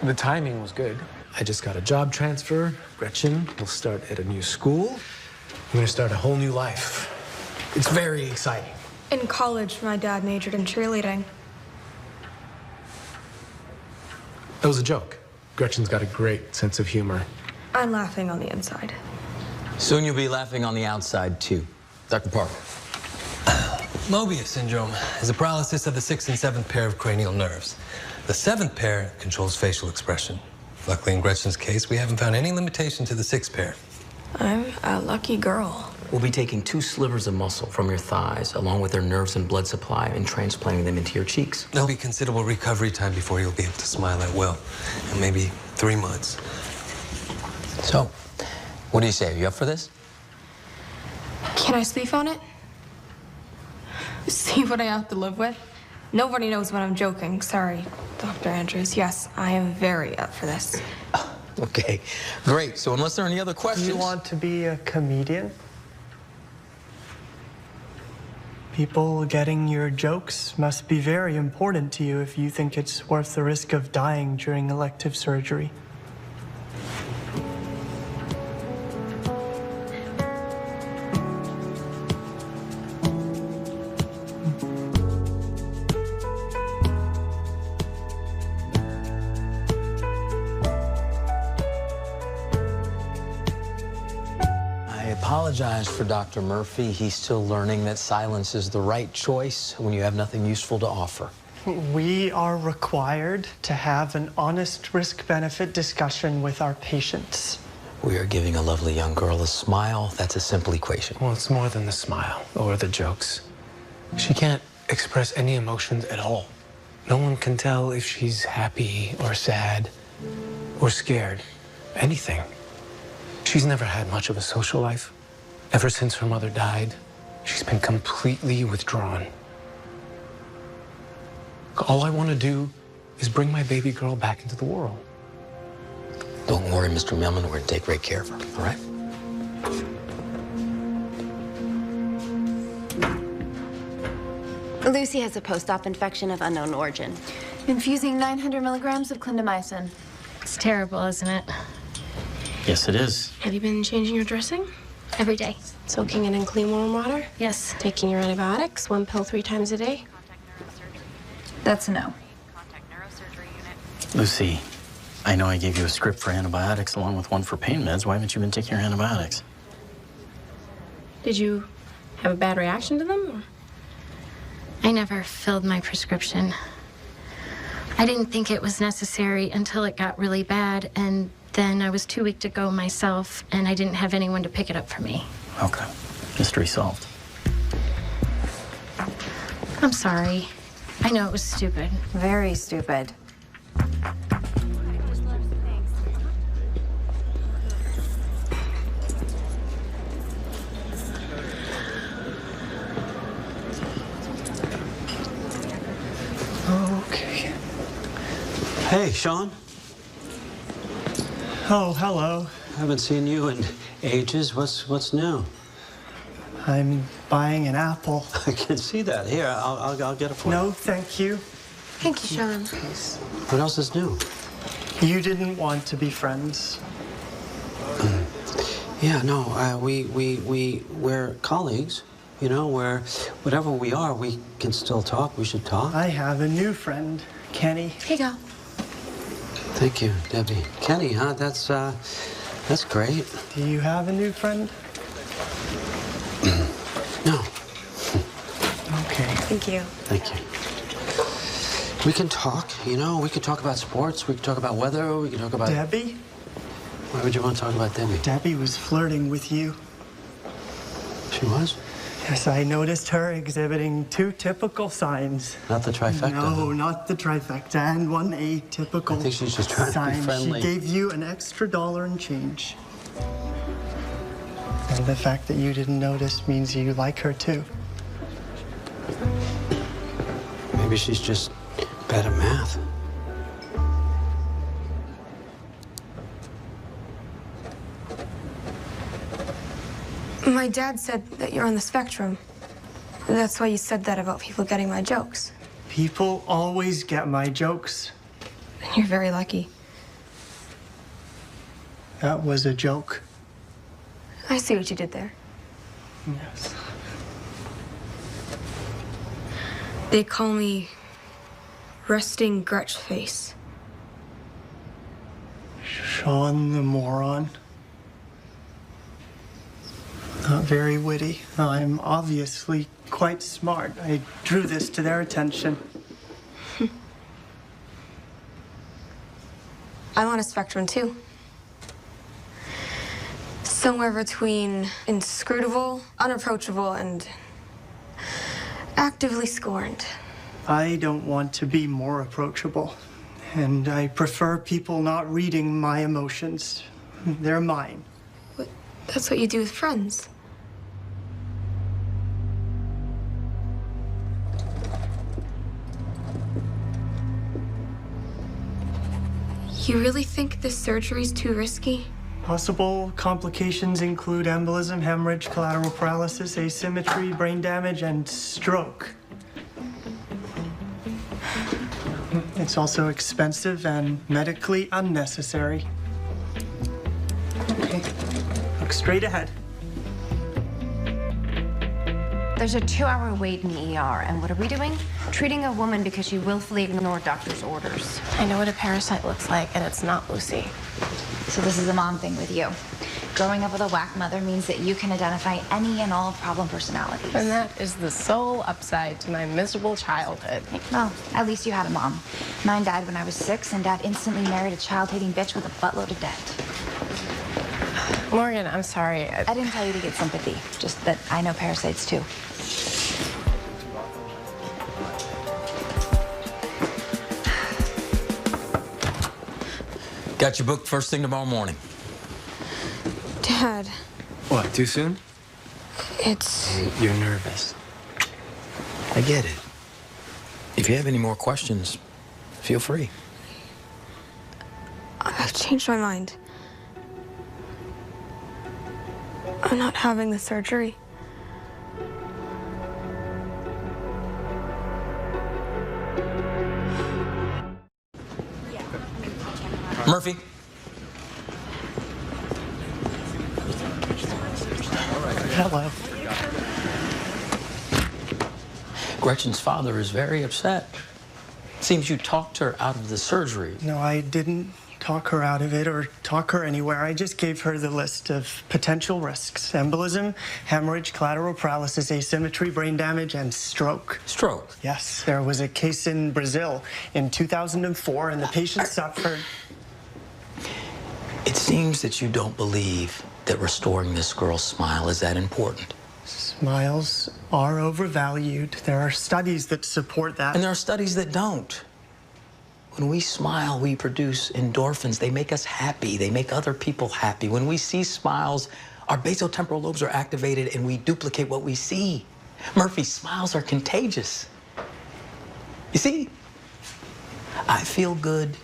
The timing was good. I just got a job transfer. Gretchen will start at a new school. I'm gonna start a whole new life. It's very exciting. In college, my dad majored in cheerleading. That was a joke. Gretchen's got a great sense of humor. I'm laughing on the inside. Soon you'll be laughing on the outside, too. Dr. Parker. Mobius syndrome is a paralysis of the 6th and 7th pair of cranial nerves. The 7th pair controls facial expression. Luckily, in Gretchen's case, we haven't found any limitation to the 6th pair. I'm a lucky girl. We'll be taking 2 slivers of muscle from your thighs, along with their nerves and blood supply, and transplanting them into your cheeks. There'll be considerable recovery time before you'll be able to smile at will, and maybe 3 months. So, what do you say? Are you up for this? Can I sleep on it? See what I have to live with? Nobody knows when I'm joking. Sorry, Dr. Andrews. Yes, I am very up for this. Okay, great. So unless there are any other questions... Do you want to be a comedian? People getting your jokes must be very important to you if you think it's worth the risk of dying during elective surgery. I apologize for Dr. Murphy. He's still learning that silence is the right choice when you have nothing useful to offer. We are required to have an honest risk-benefit discussion with our patients. We are giving a lovely young girl a smile. That's a simple equation. Well, it's more than the smile or the jokes. She can't express any emotions at all. No one can tell if she's happy or sad or scared. Anything. She's never had much of a social life. Ever since her mother died, she's been completely withdrawn. All I want to do is bring my baby girl back into the world. Don't worry, Mr. Millman. We're going to take great care of her, all right? Lucy has a post-op infection of unknown origin. Infusing 900 milligrams of clindamycin. It's terrible, isn't it? Yes, it is. Have you been changing your dressing? Every day. Soaking it in clean warm water? Yes. Taking your antibiotics, 1 pill 3 times a day? That's a no. Lucy, I know I gave you a script for antibiotics along with one for pain meds. Why haven't you been taking your antibiotics? Did you have a bad reaction to them? Or? I never filled my prescription. I didn't think it was necessary until it got really bad, and then I was too weak to go myself, and I didn't have anyone to pick it up for me. Okay. Mystery solved. I'm sorry. I know it was stupid. Very stupid. Okay. Hey, Shaun. Oh, hello. Haven't seen you in ages. What's new? I'm buying an apple. I can see that. Here, I'll get it for you. No, thank you. Thank you, Shaun. What else is new? You didn't want to be friends. Yeah, no, we're colleagues. You know, whatever we are, we can still talk. We should talk. I have a new friend, Kenny. Here you go. Thank you, Debbie. Kenny, huh? That's great. Do you have a new friend? No. Okay. Thank you. Thank you. We can talk, you know. We can talk about sports. We can talk about weather. We can talk about... Debbie? Why would you want to talk about Debbie? Debbie was flirting with you. She was? Yes, I noticed her exhibiting two typical signs. Not the trifecta. No, not the trifecta, and one atypical I think she's just trying to be friendly. She gave you an extra $1 and change. And the fact that you didn't notice means you like her too. Maybe she's just bad at math. My dad said that you're on the spectrum. That's why you said that about people getting my jokes. People always get my jokes. You're very lucky. That was a joke. I see what you did there. Yes. They call me Resting Gretch Face. Shaun the moron. Not very witty. I'm obviously quite smart. I drew this to their attention. I'm on a spectrum too. Somewhere between inscrutable, unapproachable, and actively scorned. I don't want to be more approachable. And I prefer people not reading my emotions. They're mine. But that's what you do with friends. You really think this surgery's too risky? Possible complications include embolism, hemorrhage, collateral paralysis, asymmetry, brain damage, and stroke. It's also expensive and medically unnecessary. Okay, look straight ahead. There's a 2-hour wait in the ER, and what are we doing? Treating a woman because she willfully ignored doctor's orders. I know what a parasite looks like, and it's not Lucy. So this is a mom thing with you. Growing up with a whack mother means that you can identify any and all problem personalities. And that is the sole upside to my miserable childhood. Well, at least you had a mom. Mine died when I was 6, and Dad instantly married a child-hating bitch with a buttload of debt. Morgan, I'm sorry. I didn't tell you to get sympathy, just that I know parasites too. Got you booked first thing tomorrow morning. Dad. What, too soon? You're nervous. I get it. If you have any more questions, feel free. I've changed my mind. I'm not having the surgery. Murphy. Hello. Gretchen's father is very upset. Seems you talked her out of the surgery. No, I didn't talk her out of it or talk her anywhere. I just gave her the list of potential risks: embolism, hemorrhage, collateral paralysis, asymmetry, brain damage, and stroke. Stroke? Yes. There was a case in Brazil in 2004, and the patient suffered. It seems that you don't believe that restoring this girl's smile is that important. Smiles are overvalued. There are studies that support that. And there are studies that don't. When we smile, we produce endorphins. They make us happy. They make other people happy. When we see smiles, our basotemporal lobes are activated and we duplicate what we see. Murphy, smiles are contagious. You see, I feel good.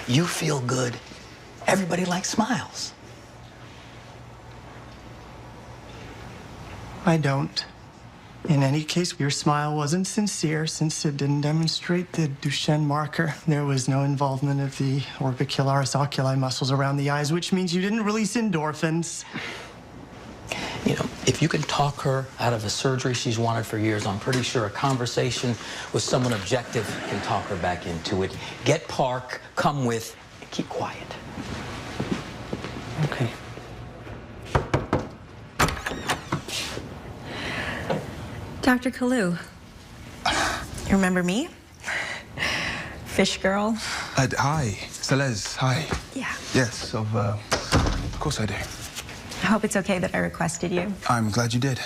You feel good. Everybody likes smiles. I don't. In any case, your smile wasn't sincere since it didn't demonstrate the Duchenne marker. There was no involvement of the orbicularis oculi muscles around the eyes, which means you didn't release endorphins. You know, if you can talk her out of a surgery she's wanted for years, I'm pretty sure a conversation with someone objective can talk her back into it. Get Park, come with, and keep quiet. Okay. Dr. Kalu, you remember me? Fish girl? Hi, Celeste, hi. Yeah. Yes, of course I do. I hope it's okay that I requested you. I'm glad you did.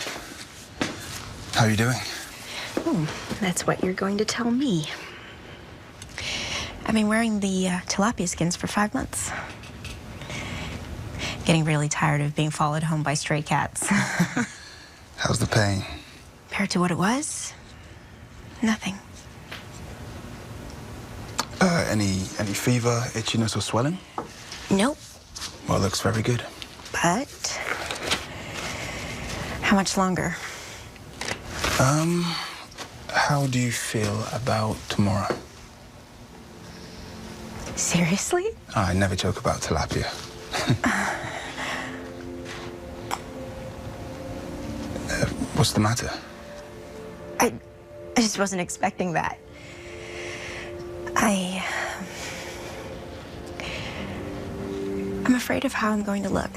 How are you doing? That's what you're going to tell me. I've been wearing the tilapia skins for 5 months. Getting really tired of being followed home by stray cats. How's the pain? Compared to what it was, nothing. Any fever, itchiness, or swelling? Nope. Well, it looks very good. But how much longer? How do you feel about tomorrow? Seriously? I never joke about tilapia. What's the matter? I just wasn't expecting that. I'm afraid of how I'm going to look.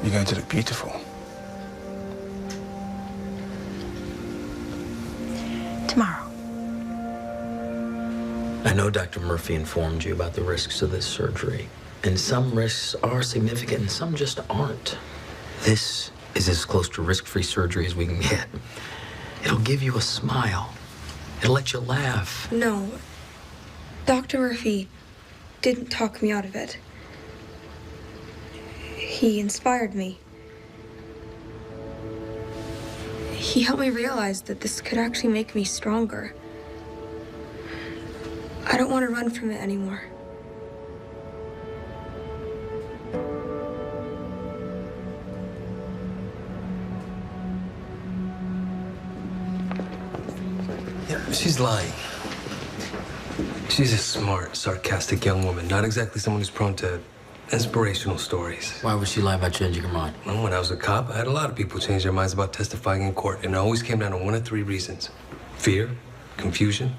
You're going to look beautiful. Tomorrow. I know Dr. Murphy informed you about the risks of this surgery. And some risks are significant and some just aren't. This is as close to risk-free surgery as we can get. It'll give you a smile. It'll let you laugh. No. Dr. Murphy didn't talk me out of it. He inspired me. He helped me realize that this could actually make me stronger. I don't want to run from it anymore. Yeah, she's lying. She's a smart, sarcastic young woman, not exactly someone who's prone to inspirational stories. Why would she lie about changing her mind? Well, when I was a cop, I had a lot of people change their minds about testifying in court, and it always came down to one of 3 reasons: fear, confusion,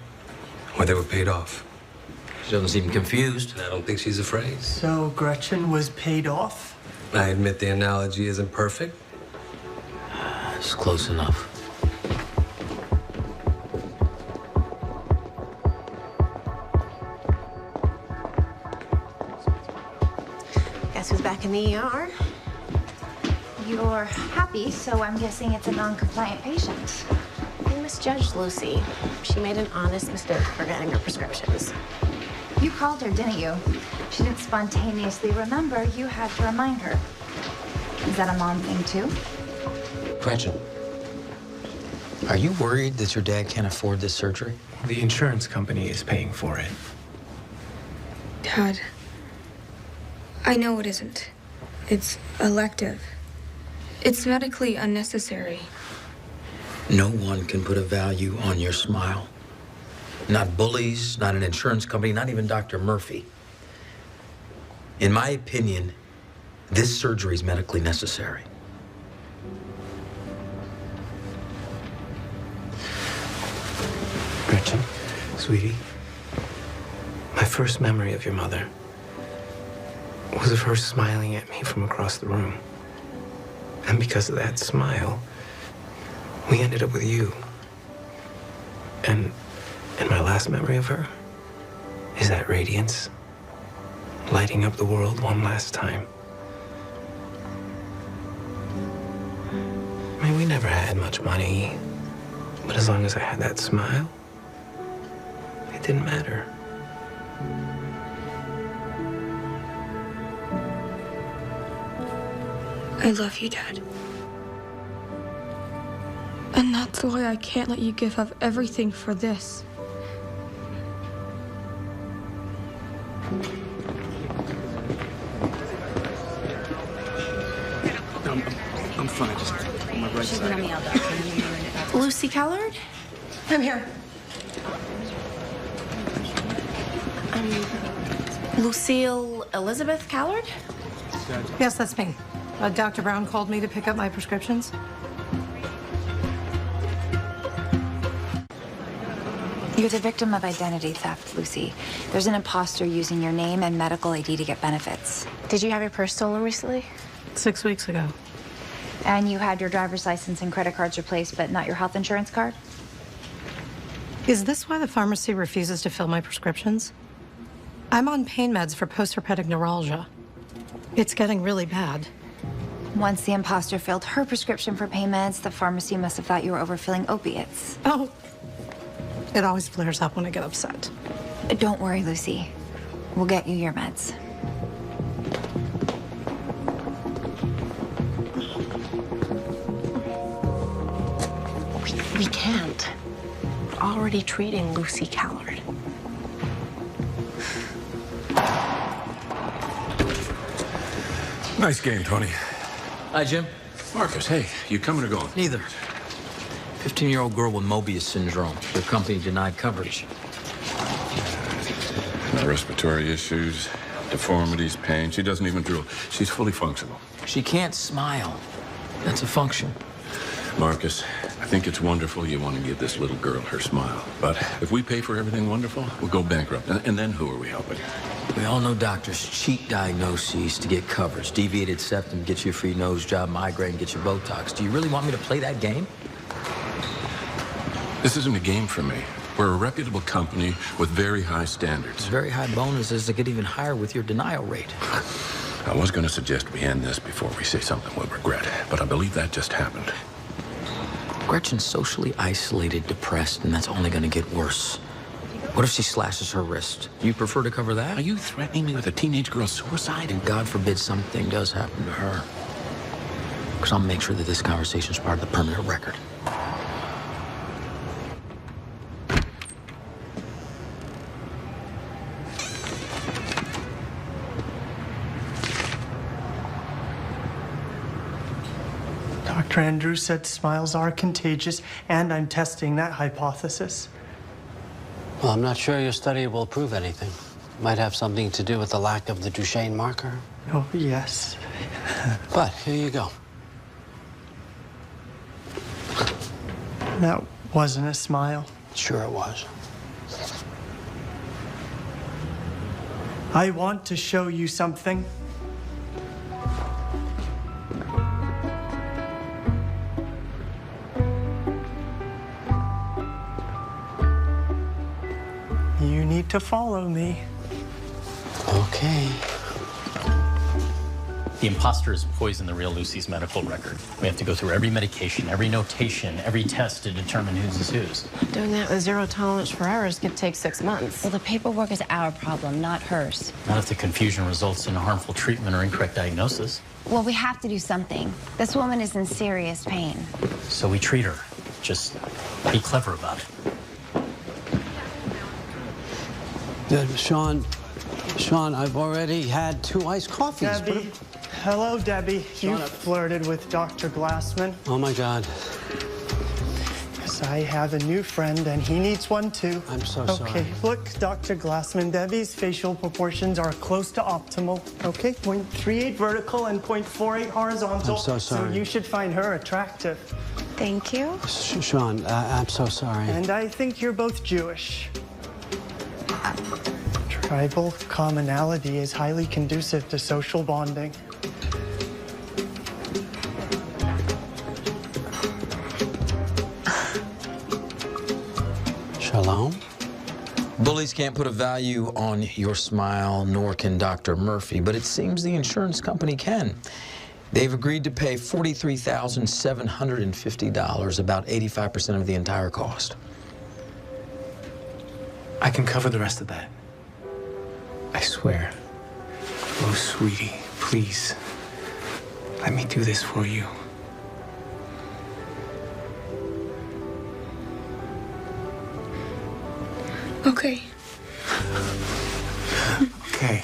or they were paid off. She doesn't seem confused. And I don't think she's afraid. So Gretchen was paid off? I admit the analogy isn't perfect. It's close enough. Guess who's back in the ER? You're happy, so I'm guessing it's a non-compliant patient. You misjudged Lucy. She made an honest mistake forgetting her prescriptions. You called her, didn't you? She didn't spontaneously remember. You had to remind her. Is that a mom thing, too? Gretchen, are you worried that your dad can't afford this surgery? The insurance company is paying for it. Dad, I know it isn't. It's elective. It's medically unnecessary. No one can put a value on your smile. Not bullies, not an insurance company, not even Dr. Murphy. In my opinion, this surgery is medically necessary. Gretchen, sweetie, my first memory of your mother was of her smiling at me from across the room. And because of that smile, we ended up with you. And my last memory of her is that radiance, lighting up the world one last time. I mean, we never had much money, but as long as I had that smile, it didn't matter. I love you, Dad. And that's why I can't let you give up everything for this. I'm fine. Just on my right side. Lucy Callard? I'm here. Lucille Elizabeth Callard? Yes, that's me. Dr. Brown called me to pick up my prescriptions. You're the victim of identity theft, Lucy. There's an imposter using your name and medical ID to get benefits. Did you have your purse stolen recently? 6 weeks ago. And you had your driver's license and credit cards replaced, but not your health insurance card? Is this why the pharmacy refuses to fill my prescriptions? I'm on pain meds for postherpetic neuralgia. It's getting really bad. Once the imposter filled her prescription for pain meds, the pharmacy must have thought you were overfilling opiates. Oh, it always flares up when I get upset. Don't worry, Lucy. We'll get you your meds. We can't. We're already treating Lucy Callard. Nice game, Tony. Hi, Jim. Marcus, hey, you coming or going? Neither. 15-year-old girl with Mobius syndrome. Their company denied coverage. No respiratory issues, deformities, pain. She doesn't even drool. She's fully functional. She can't smile. That's a function. Marcus, I think it's wonderful you want to give this little girl her smile. But if we pay for everything wonderful, we'll go bankrupt. And then who are we helping? We all know doctors cheat diagnoses to get coverage. Deviated septum gets you a free nose job, migraine gets you Botox. Do you really want me to play that game? This isn't a game for me. We're a reputable company with very high standards. Very high bonuses that get even higher with your denial rate. I was going to suggest we end this before we say something we'll regret, but I believe that just happened. Gretchen's socially isolated, depressed, and that's only going to get worse. What if she slashes her wrist? Do you prefer to cover that? Are you threatening me with a teenage girl's suicide? And God forbid something does happen to her. Because I'll make sure that this conversation is part of the permanent record. Dr. Andrews said smiles are contagious, and I'm testing that hypothesis. Well, I'm not sure your study will prove anything. Might have something to do with the lack of the Duchenne marker. Oh, yes. But here you go. That wasn't a smile. Sure it was. I want to show you something. You need to follow me. Okay. The imposter has poisoned the real Lucy's medical record. We have to go through every medication, every notation, every test to determine whose is whose. Doing that with zero tolerance for errors could take 6 months. Well, the paperwork is our problem, not hers. Not if the confusion results in a harmful treatment or incorrect diagnosis. Well, we have to do something. This woman is in serious pain. So we treat her. Just be clever about it. Shaun, I've already had 2 iced coffees. Debbie. Hello, Debbie. You flirted with Dr. Glassman. Oh, my God. Yes, I have a new friend, and he needs one, too. I'm so sorry. Okay, look, Dr. Glassman, Debbie's facial proportions are close to optimal. Okay, 0.38 vertical and 0.48 horizontal. I'm so sorry. So you should find her attractive. Thank you. Shaun, I'm so sorry. And I think you're both Jewish. Tribal commonality is highly conducive to social bonding. Shalom? Bullies can't put a value on your smile, nor can Dr. Murphy, but it seems the insurance company can. They've agreed to pay $43,750, about 85% of the entire cost. I can cover the rest of that. I swear. Oh, sweetie, please. Let me do this for you. Okay. Okay.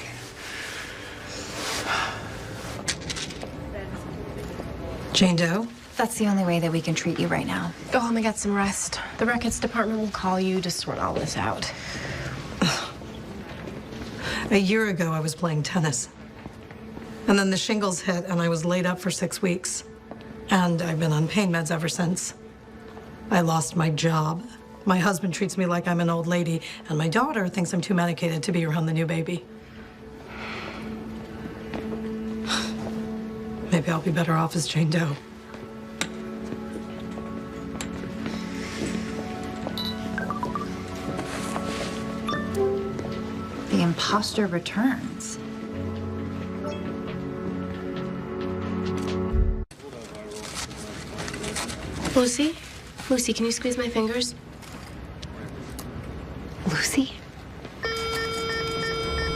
Jane Doe? That's the only way that we can treat you right now. Go home and get some rest. The records department will call you to sort all this out. A year ago, I was playing tennis. And then the shingles hit, and I was laid up for 6 weeks. And I've been on pain meds ever since. I lost my job. My husband treats me like I'm an old lady, and my daughter thinks I'm too medicated to be around the new baby. Maybe I'll be better off as Jane Doe. The imposter returns. Lucy? Lucy, can you squeeze my fingers? Lucy?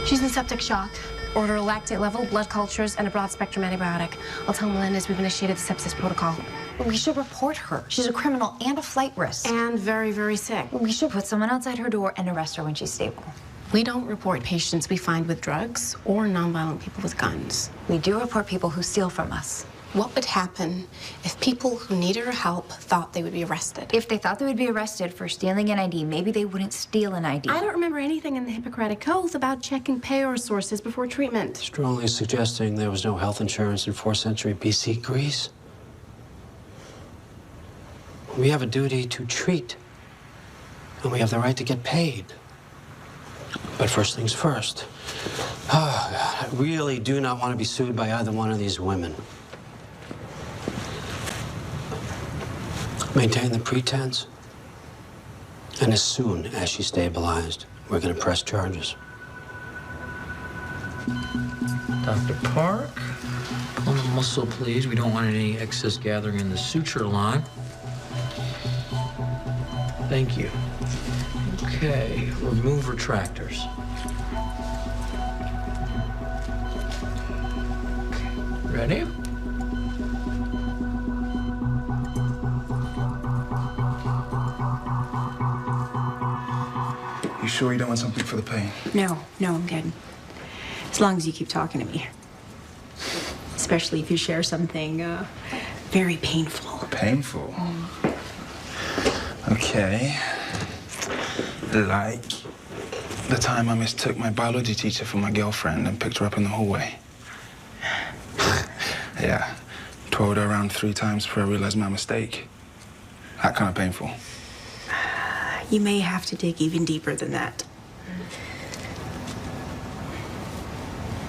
She's in septic shock. Order a lactate level, blood cultures, and a broad-spectrum antibiotic. I'll tell Melendez we've initiated the sepsis protocol. We should report her. She's a criminal and a flight risk. And very, very sick. We should put someone outside her door and arrest her when she's stable. We don't report patients we find with drugs or nonviolent people with guns. We do report people who steal from us. What would happen if people who needed our help thought they would be arrested? If they thought they would be arrested for stealing an ID, maybe they wouldn't steal an ID. I don't remember anything in the Hippocratic Oath about checking payer sources before treatment. Strongly suggesting there was no health insurance in 4th century BC Greece. We have a duty to treat, and we have the right to get paid. But first things first. Oh, God, I really do not want to be sued by either one of these women. Maintain the pretense, and as soon as she's stabilized, we're going to press charges. Dr. Park, pull the muscle, please. We don't want any excess gathering in the suture line. Thank you. Okay, remove retractors. Ready? You sure you don't want something for the pain? No, I'm good. As long as you keep talking to me. Especially if you share something very painful. Painful? Okay. Like the time I mistook my biology teacher for my girlfriend and picked her up in the hallway. Yeah. Twirled her around 3 times before I realized my mistake. That kind of painful. You may have to dig even deeper than that.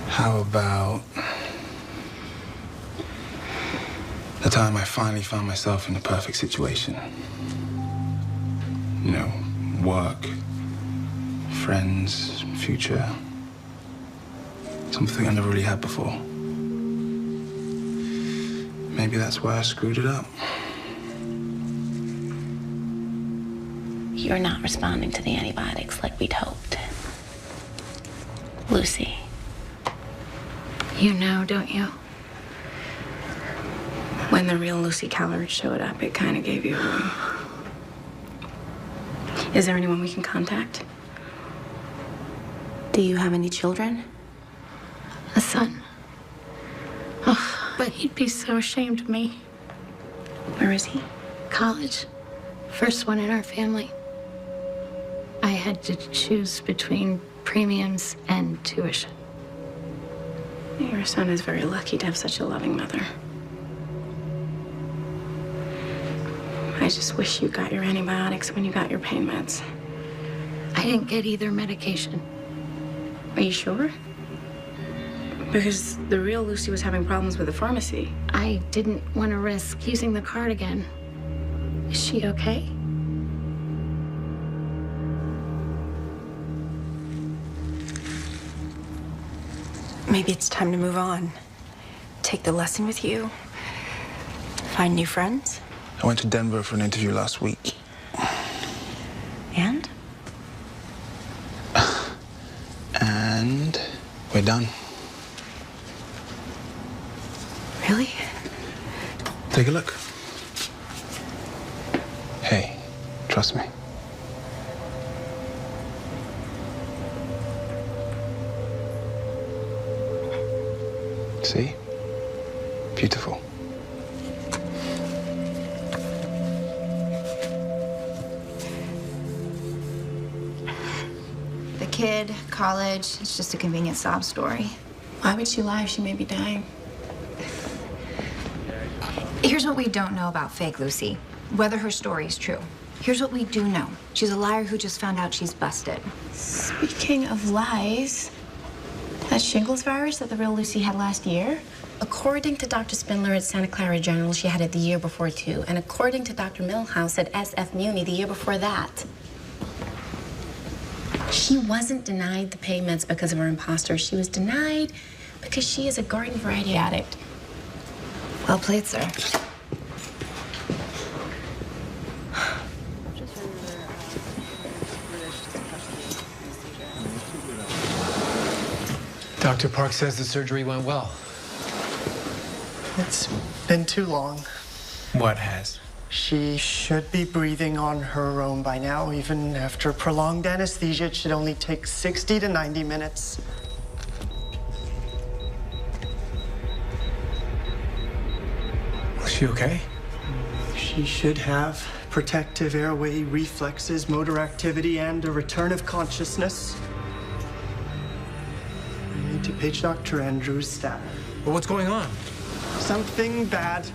How about the time I finally found myself in the perfect situation? You know, work, friends, future. Something I never really had before. Maybe that's why I screwed it up. You're not responding to the antibiotics like we'd hoped. Lucy. You know, don't you? When the real Lucy Callard showed up, it kind of gave you away. Is there anyone we can contact? Do you have any children? A son. Oh, but he'd be so ashamed of me. Where is he? College. First one in our family. I had to choose between premiums and tuition. Your son is very lucky to have such a loving mother. I just wish you got your antibiotics when you got your pain meds. I didn't get either medication. Are you sure? Because the real Lucy was having problems with the pharmacy. I didn't want to risk using the card again. Is she okay? Maybe it's time to move on. Take the lesson with you. Find new friends. I went to Denver for an interview last week. And? And we're done. Really? Take a look. Hey, trust me. See? Beautiful. The kid, college, it's just a convenient sob story. Why would she lie if she may be dying? Here's what we don't know about fake Lucy, whether her story is true. Here's what we do know. She's a liar who just found out she's busted. Speaking of lies, that shingles virus that the real Lucy had last year? According to Dr. Spindler at Santa Clara General, she had it the year before, too. And according to Dr. Milhouse at SF Muni, the year before that. She wasn't denied the payments because of her imposter. She was denied because she is a garden variety addict. Well played, sir. Dr. Park says the surgery went well. It's been too long. What has? She should be breathing on her own by now. Even after prolonged anesthesia, it should only take 60 to 90 minutes. Is she okay? She should have protective airway reflexes, motor activity, and a return of consciousness. I need to page Dr. Andrews' stat. But what's going on? Something bad.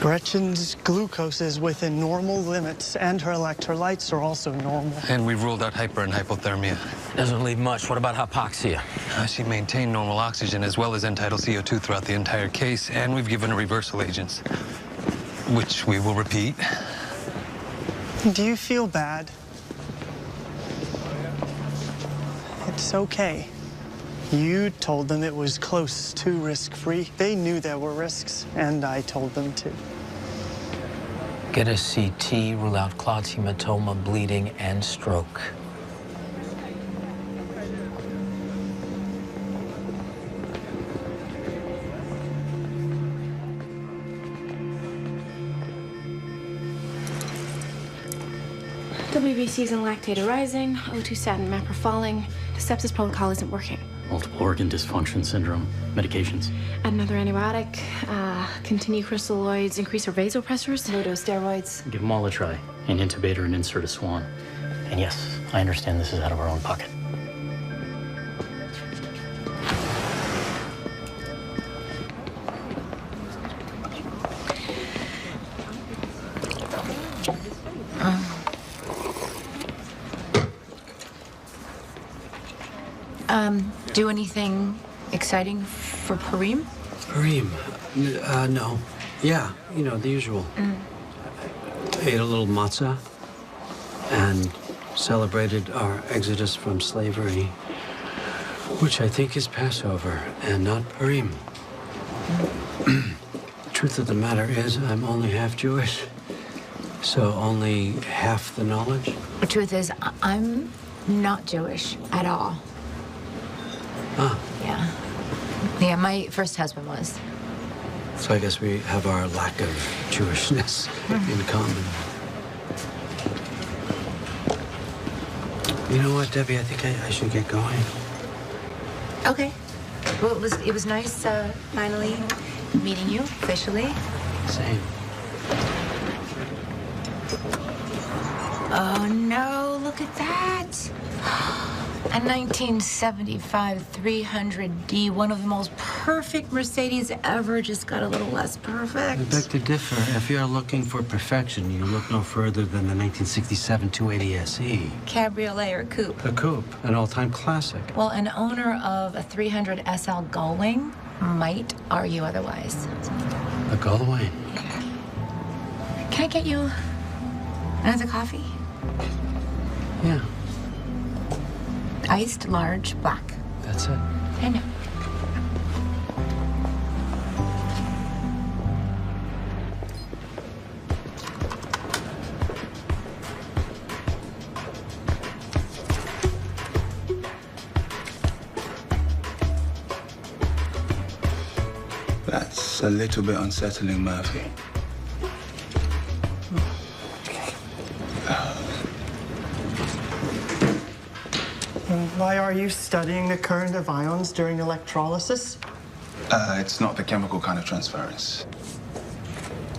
Gretchen's glucose is within normal limits, and her electrolytes are also normal. And we ruled out hyper and hypothermia. Doesn't leave much. What about hypoxia? She maintained normal oxygen as well as end-tidal CO2 throughout the entire case, and we've given her reversal agents, which we will repeat. Do you feel bad? It's okay. You told them it was close to risk-free. They knew there were risks, and I told them to. Get a CT, rule out clots, hematoma, bleeding, and stroke. WBC's and lactate are rising, O2 statin map are falling, the sepsis protocol isn't working. Multiple organ dysfunction syndrome. Medications. Add another antibiotic, continue crystalloids, increase her vasopressors, low-dose steroids. Give them all a try. And intubate her and insert a swan. And yes, I understand this is out of our own pocket. Do anything exciting for Parim? Parim? No. Yeah, you know, the usual. Ate a little matzah and celebrated our exodus from slavery, which I think is Passover and not Purim. The truth of the matter is I'm only half Jewish, so only half the knowledge. The truth is, I'm not Jewish at all. Ah. Yeah, my first husband was. So I guess we have our lack of Jewishness in common. You know what, Debbie? I think I should get going. Okay. Well, it was nice finally meeting you officially. Same. Oh no! Look at that. A 1975 300D, one of the most perfect Mercedes ever, just got a little less perfect. I beg to differ. If you're looking for perfection, you look no further than the 1967 280 SE. Cabriolet or coupe? A coupe, an all-time classic. Well, an owner of a 300 SL Gullwing might argue otherwise. A Gullwing? Can I get you another coffee? Yeah. Iced, large, black. That's it. I know. That's a little bit unsettling, Murphy. Why are you studying the current of ions during electrolysis? It's not the chemical kind of transference.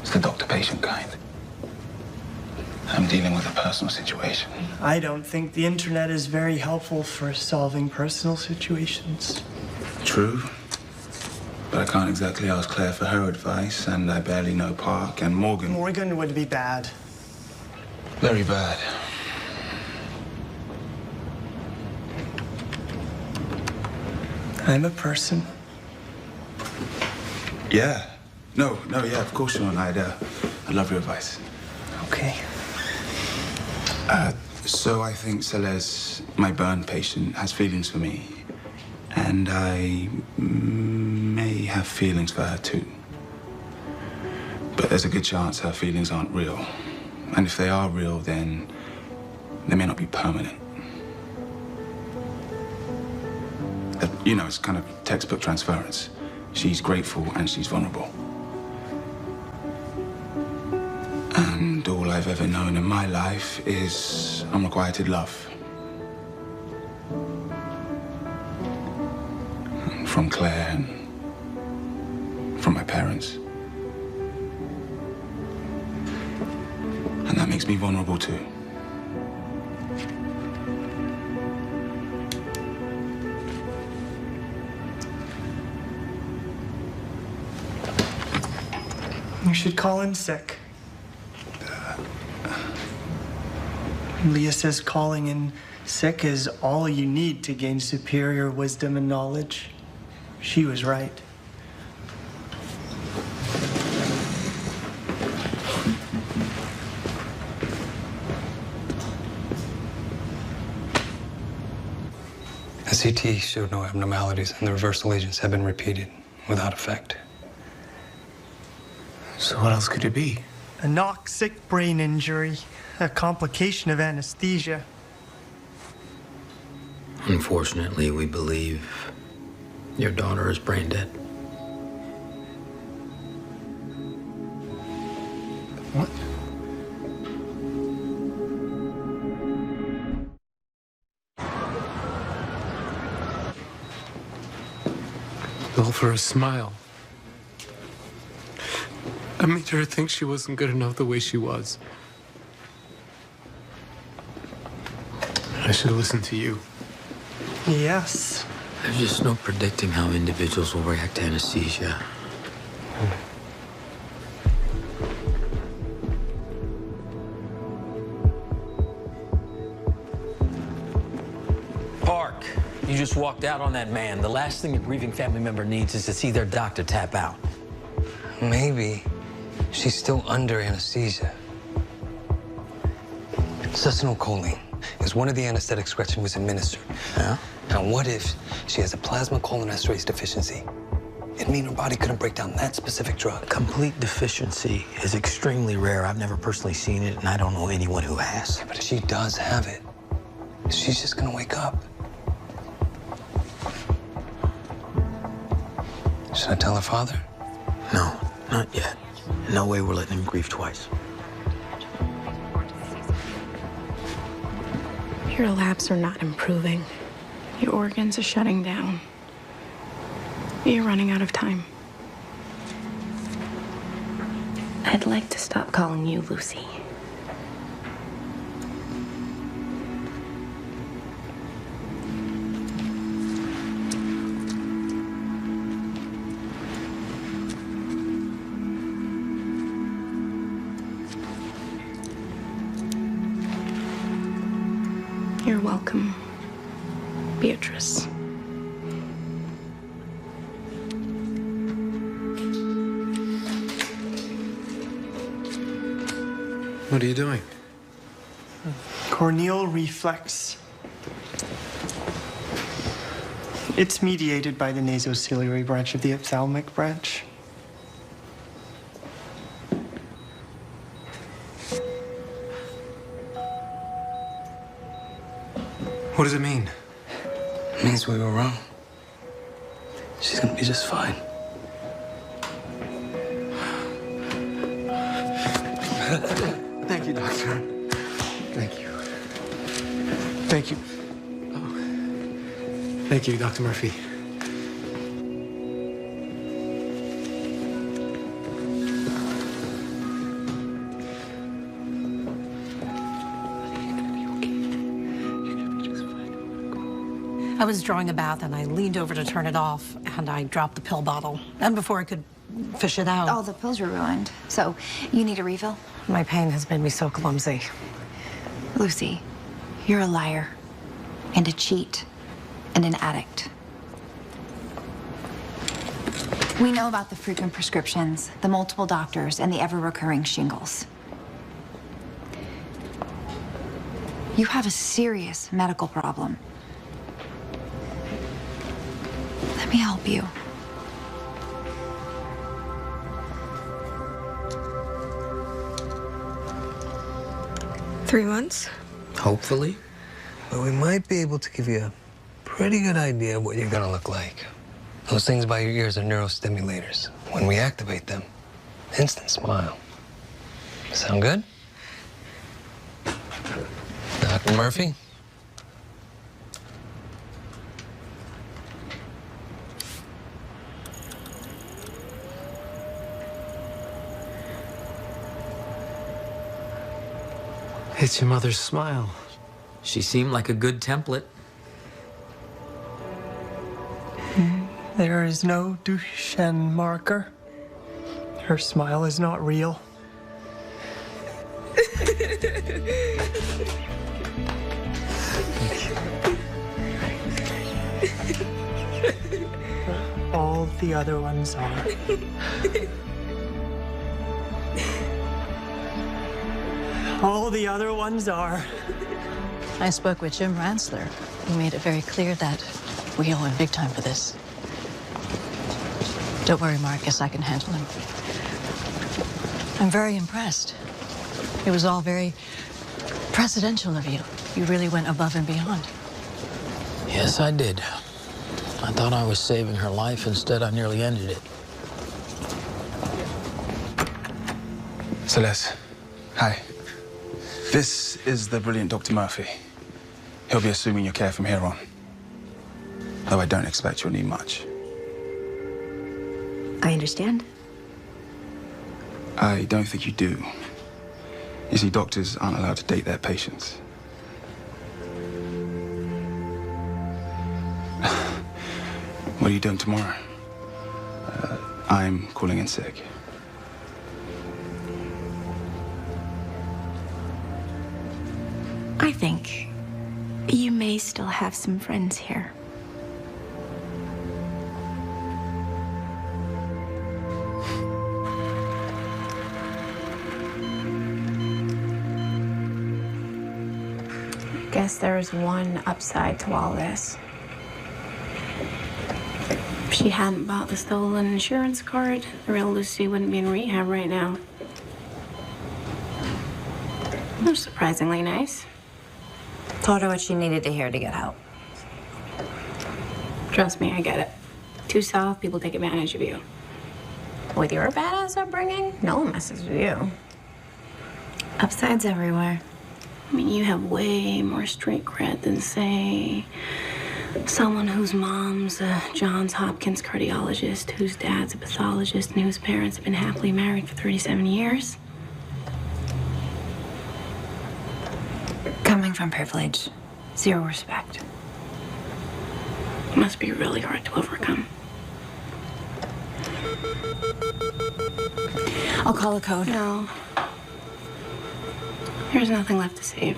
It's the doctor-patient kind. I'm dealing with a personal situation. I don't think the internet is very helpful for solving personal situations. True. But I can't exactly ask Claire for her advice, and I barely know Park and Morgan. Morgan would be bad. Very bad. I'm a person. Yeah. No, yeah, of course, Shaun. I'd love your advice. Okay. So I think Celeste, my burn patient, has feelings for me. And I may have feelings for her, too. But there's a good chance her feelings aren't real. And if they are real, then they may not be permanent. You know, it's kind of textbook transference. She's grateful and she's vulnerable. And all I've ever known in my life is unrequited love. From Claire and from my parents. And that makes me vulnerable too. You should call in sick. Leah says calling in sick is all you need to gain superior wisdom and knowledge. She was right. The CT showed no abnormalities, and the reversal agents have been repeated without effect. So what else could it be? A anoxic brain injury, a complication of anesthesia. Unfortunately, we believe your daughter is brain dead. What? All for a smile. I made her think she wasn't good enough the way she was. I should have listened to you. Yes. There's just no predicting how individuals will react to anesthesia. Park, you just walked out on that man. The last thing a grieving family member needs is to see their doctor tap out. Maybe she's still under anesthesia. Succinylcholine is one of the anesthetics Gretchen was administered. Yeah? Now, what if she has a plasma cholinesterase deficiency? It means her body couldn't break down that specific drug. Complete deficiency is extremely rare. I've never personally seen it, and I don't know anyone who has. Yeah, but if she does have it, she's just gonna wake up. Should I tell her father? No, not yet. No way we're letting him grieve twice. Your labs are not improving. Your organs are shutting down. You're running out of time. I'd like to stop calling you Lucy. You're welcome, Beatrice. What are you doing? Corneal reflex. It's mediated by the nasociliary branch of the ophthalmic branch. What does it mean? It means we were wrong. She's gonna be just fine. Thank you, Doctor. Thank you. Thank you. Oh. Thank you, Dr. Murphy. I was drawing a bath and I leaned over to turn it off and I dropped the pill bottle. And before I could fish it out. All the pills were ruined. So, you need a refill? My pain has made me so clumsy. Lucy, you're a liar, and a cheat, and an addict. We know about the frequent prescriptions, the multiple doctors, and the ever-recurring shingles. You have a serious medical problem. Let me help you. Three months? Hopefully. But we might be able to give you a pretty good idea of what you're gonna look like. Those things by your ears are neurostimulators. When we activate them, instant smile. Sound good? Dr. Murphy? It's your mother's smile. She seemed like a good template. There is no Duchenne marker. Her smile is not real. All the other ones are. All the other ones are. I spoke with Jim Ransler. He made it very clear that we owe him big time for this. Don't worry, Marcus, I can handle him. I'm very impressed. It was all very presidential of you. You really went above and beyond. Yes, I did. I thought I was saving her life. Instead, I nearly ended it. Celeste, hi. This is the brilliant Dr. Murphy. He'll be assuming your care from here on. Though I don't expect you'll need much. I understand. I don't think you do. You see, doctors aren't allowed to date their patients. What are you doing tomorrow? I'm calling in sick. I think you may still have some friends here. Guess there's one upside to all this. If she hadn't bought the stolen insurance card, the real Lucy wouldn't be in rehab right now. That's surprisingly nice. Told her what she needed to hear to get help. Trust me, I get it. Too soft, people take advantage of you. With your badass upbringing, no one messes with you. Upsides everywhere. I mean, you have way more street cred than, say, someone whose mom's a Johns Hopkins cardiologist, whose dad's a pathologist, and whose parents have been happily married for 37 years. Coming from privilege, zero respect. It must be really hard to overcome. I'll call the code. No. There's nothing left to save.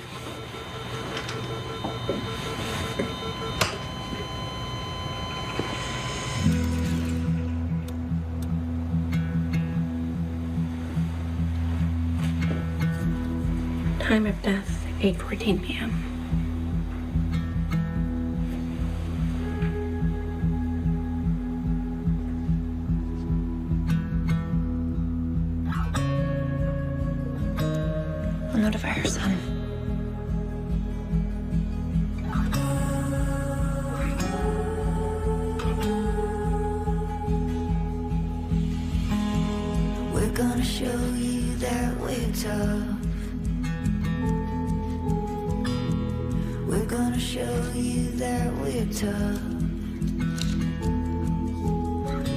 Time of death, 8:14 p.m. I'll notify her son. We're gonna show you that we're tough. We're gonna show you that we're tough.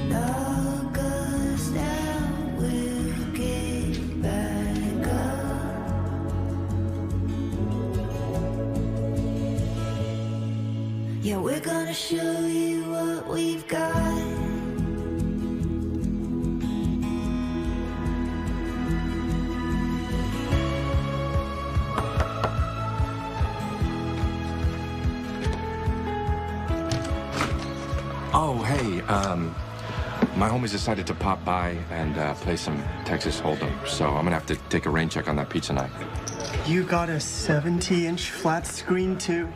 Knock us down, we'll get back up. Yeah, we're gonna show you what we've got. Oh, hey, my homies decided to pop by and play some Texas Hold'em, so I'm gonna have to take a rain check on that pizza night. You got a 70-inch flat screen, too?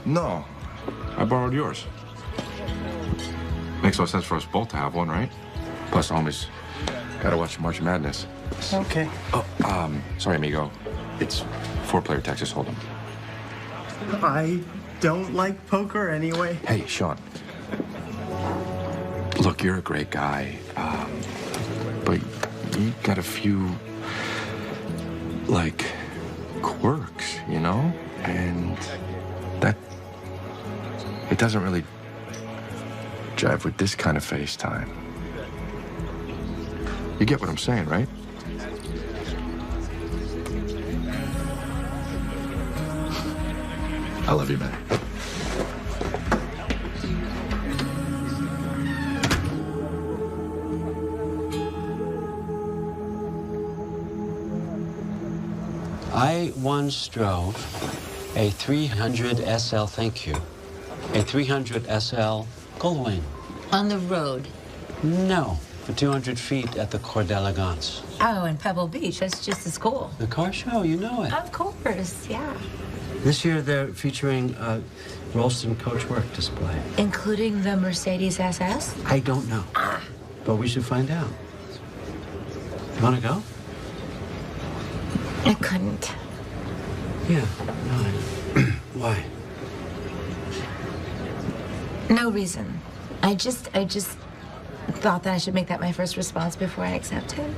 No. I borrowed yours. Makes no sense for us both to have one, right? Plus, homies, gotta watch March Madness. Okay. Oh, sorry, amigo. It's 4-player Texas Hold'em. I don't like poker anyway. Hey, Shaun. Look, you're a great guy, but you got a few, like, quirks, you know? And that, it doesn't really jive with this kind of FaceTime. You get what I'm saying, right? I love you, man. I once drove a 300 SL, thank you, a 300 SL Gullwing. On the road? No, for 200 feet at the Cour d'Elegance. Oh, in Pebble Beach. That's just as cool. The car show, you know it. Of course, yeah. This year they're featuring a Rolston coachwork display. Including the Mercedes SS? I don't know, but we should find out. You want to go? I couldn't. Yeah, no, why? No reason. I just thought that I should make that my first response before I accept it.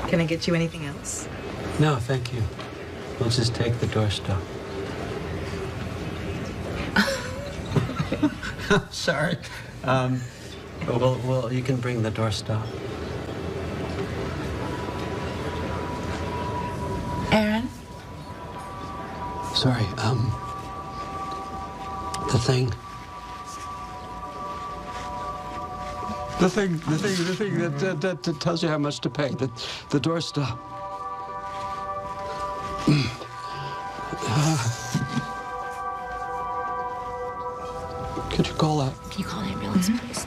Can I get you anything else? No, thank you. We'll just take the doorstop. Sorry. Well, you can bring the doorstop. Aaron? Sorry, the thing. The thing that tells you how much to pay. The doorstop. Could you call that? Can you call an ambulance, please?